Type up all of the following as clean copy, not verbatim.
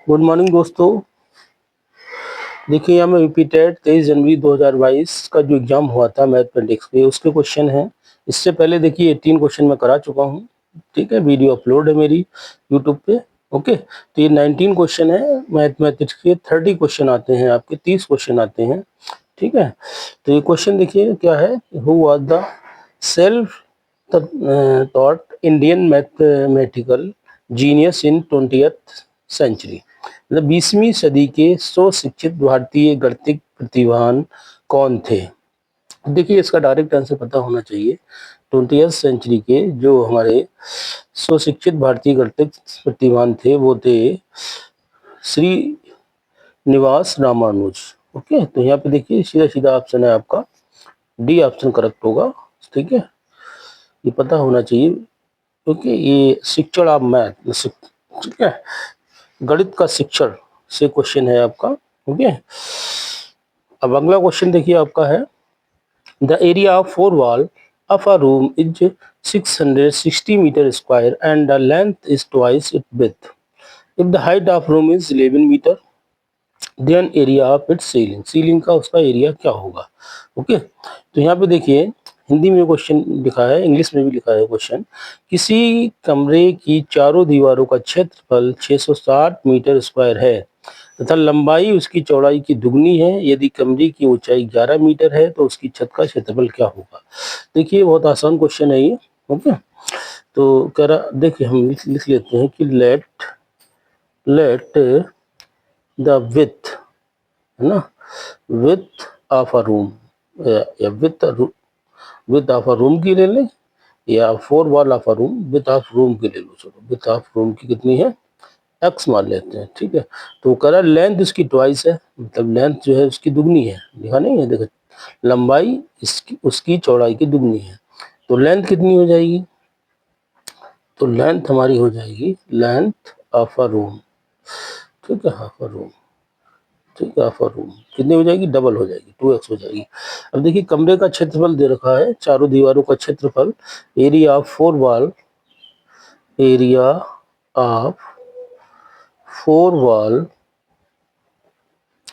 Good morning दोस्तों। देखिए यहाँ मैं रिपीटेड 23 जनवरी 2022 का जो एग्जाम हुआ था मैथमेटिक्स के उसके क्वेश्चन हैं। इससे पहले देखिए 18 क्वेश्चन मैं करा चुका हूँ। ठीक है, वीडियो अपलोड है मेरी यूट्यूब पे। ओके, तो ये 19 क्वेश्चन है मैथमेटिक्स के। 30 क्वेश्चन आते हैं आपके, 30 क्वेश्चन आते हैं। ठीक है, तो ये क्वेश्चन देखिए क्या है। Who was the self taught Indian mathematical genius in 20th century. मतलब 20वीं सदी के स्वशिक्षित भारतीय गणितिक प्रतिभान कौन थे। देखिए इसका डायरेक्ट आंसर पता होना चाहिए। 20th सेंचुरी के जो हमारे स्वशिक्षित भारतीय गणितिक प्रतिभान थे वो थे श्री निवास रामानुज। ओके, तो यहाँ पे देखिए सीधा सीधा ऑप्शन है आपका डी ऑप्शन करेक्ट होगा। ठीक है, ये पता होना चाहिए क्योंकि ये शिक्षण ऑफ मैथ, ठीक है, गणित का शिक्षण से क्वेश्चन है आपका। ओके, अब अगला क्वेश्चन देखिए आपका है the area of four wall of a room is 660 metre square and the length is twice it width. If the height of room is 11 metre then area of its ceiling. Ceiling का उसका area क्या होगा। Okay, तो यहाँ पे देखिए हिंदी में question लिखा है, इंग्लिश में भी लिखा है क्वेश्चन। किसी कमरे की चारों दीवारों का क्षेत्रफल 660 मीटर स्क्वायर है तथा लंबाई उसकी चौड़ाई की दुगनी है। यदि कमरे की ऊंचाई 11 मीटर है तो उसकी छत का क्षेत्रफल क्या होगा। देखिए बहुत आसान क्वेश्चन है ये। ओके, तो कह रहा देखिए हम लिख लेते हैं कि लेट द विथ, है ना, विथ ऑफ अ रूम या विथ ऑफ अ रूम की ले लें या four wall of a room, width of room की ले लो। चलो विथ ऑफ रूम की कितनी है, एक्स मान लेते हैं। ठीक है, तो कह रहा लेंथ इसकी ट्वाइस है, मतलब लेंथ जो है उसकी दुगनी है। लिखा नहीं है, देखो लंबाई इसकी उसकी चौड़ाई की दुगनी है, तो लेंथ कितनी हो जाएगी। तो लेंथ हमारी हो जाएगी लेंथ ऑफ अ रूम। ठीक है, हाफ अ रूम। ठीक है, हाफ अ रूम कितनी हो जाएगी, डबल हो जाएगी, 2x हो जाएगी। अब देखिए कमरे का क्षेत्रफल दे रखा है, चारों दीवारों का क्षेत्रफल, area of four wall, area of four wall,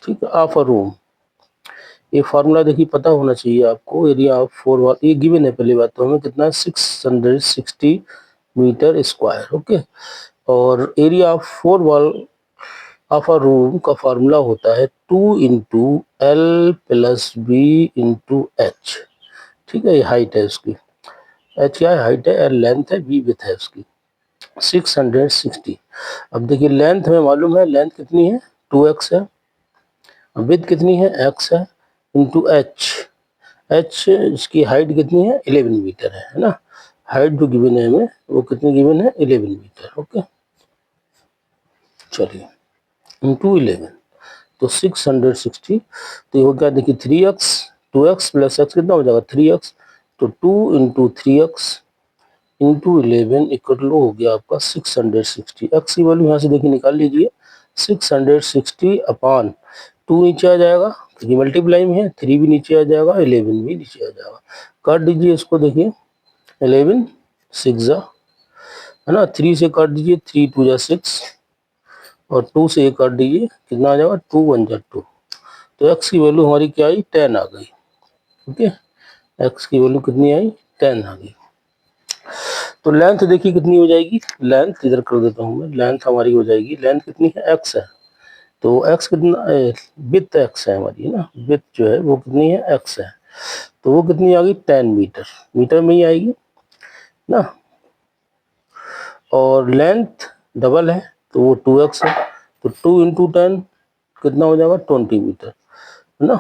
ठीक है, ऑफ अ रूम। ये फार्मूला देखिए पता होना चाहिए आपको। एरिया ऑफ फोर वॉल ये गिवन है, पहली बात तो हमें कितना है 660 मीटर स्क्वायर। ओके, और area of four wall of a room का फार्मूला होता है 2 × L + B × H। ठीक है, ये हाइट है उसकी, H क्या है, हाइट है, L लेंथ है, B विड्थ है उसकी 660। अब देखिए लेंथ हमें मालूम है, लेंथ कितनी है 2x है, विड्थ कितनी है x है, इंटू h इसकी हाइट कितनी है 11 मीटर है ना। हाइट जो गिवन है हमें वो कितनी गिवन है 11 मीटर। ओके, चलिए इंटू 11 तो 660, तो ये हो गया देखिए 3x, 2x + x कितना हो जाएगा 3x, तो 2 × 3x इंटू 11 इक्वल हो गया आपका 660। x की वैल्यू यहाँ से देखिए निकाल लीजिए, 660 अपॉन 2 नीचे आ जाएगा क्योंकि मल्टीप्लाई में है, 3 भी नीचे आ जाएगा, 11 भी नीचे आ जाएगा। काट दीजिए इसको, देखिए 11 6 है ना, 3 से काट दीजिए, 3 2 जा 6 और 2 से 1 काट दीजिए, कितना आ जाएगा 2 1 जा 2। तो x की वैल्यू हमारी क्या आई 10 आ गई। ओके, x की वैल्यू कितनी आई 10 आ गई। तो लेंथ देखिए कितनी हो जाएगी, लेंथ इधर कर देता हूँ मैं, लेंथ हमारी हो जाएगी, लेंथ कितनी है x है, तो x कितना विड्थ x है हमारी, है ना, विड्थ जो है वो कितनी है x है, तो वो कितनी आ गई 10 मीटर, मीटर में ही आएगी ना। और लेंथ डबल है तो वो 2x है, तो 2 × 10 कितना हो जाएगा 20 मीटर, है ना,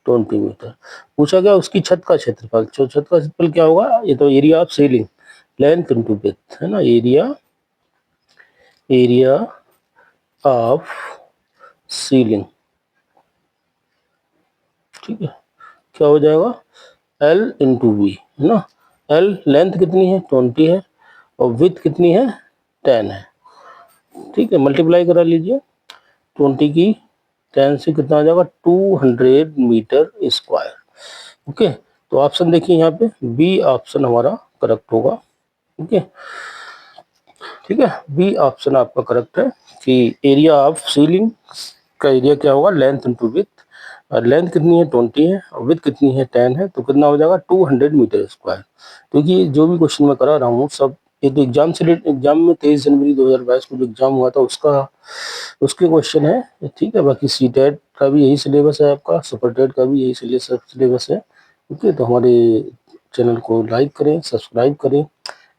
20 मीटर। पूछा गया उसकी छत का क्षेत्रफल, छत का क्षेत्रफल क्या होगा, ये तो area of ceiling, length into width, है ना, एरिया ऑफ सीलिंग। ठीक है, क्या हो जाएगा L × V, है ना। L लेंथ कितनी है 20 है और विड्थ कितनी है 10 है। ठीक है, मल्टीप्लाई करा लीजिए, 20 की 10 से कितना आ जाएगा 200 मीटर स्क्वायर। ओके, तो ऑप्शन देखिए यहाँ पे बी ऑप्शन हमारा करेक्ट होगा। ओके, ठीक है, बी ऑप्शन आपका करेक्ट है कि एरिया ऑफ सीलिंग का एरिया क्या होगा, लेंथ इंटू विथ। और लेंथ कितनी है 20 है और विथ कितनी है 10 है, तो कितना हो जाएगा 200 मीटर स्क्वायर। क्योंकि जो भी क्वेश्चन मैं करा रहा हूँ सब ये तो एग्जाम में 23 जनवरी 2022 को जो एग्जाम हुआ था उसका उसके क्वेश्चन है। ठीक है, बाकी सी टेट का भी यही सिलेबस है, आपका सुपर टेट का भी यही सिलेबस है। ओके, तो हमारे चैनल को लाइक करें, सब्सक्राइब करें,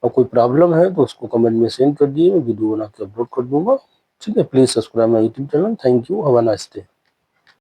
और कोई प्रॉब्लम है तो उसको कमेंट में सेंड कर दिए, मैं वीडियो बना के अपलोड कर दूंगा। ठीक है, please subscribe my YouTube channel. Thank you, have a nice day.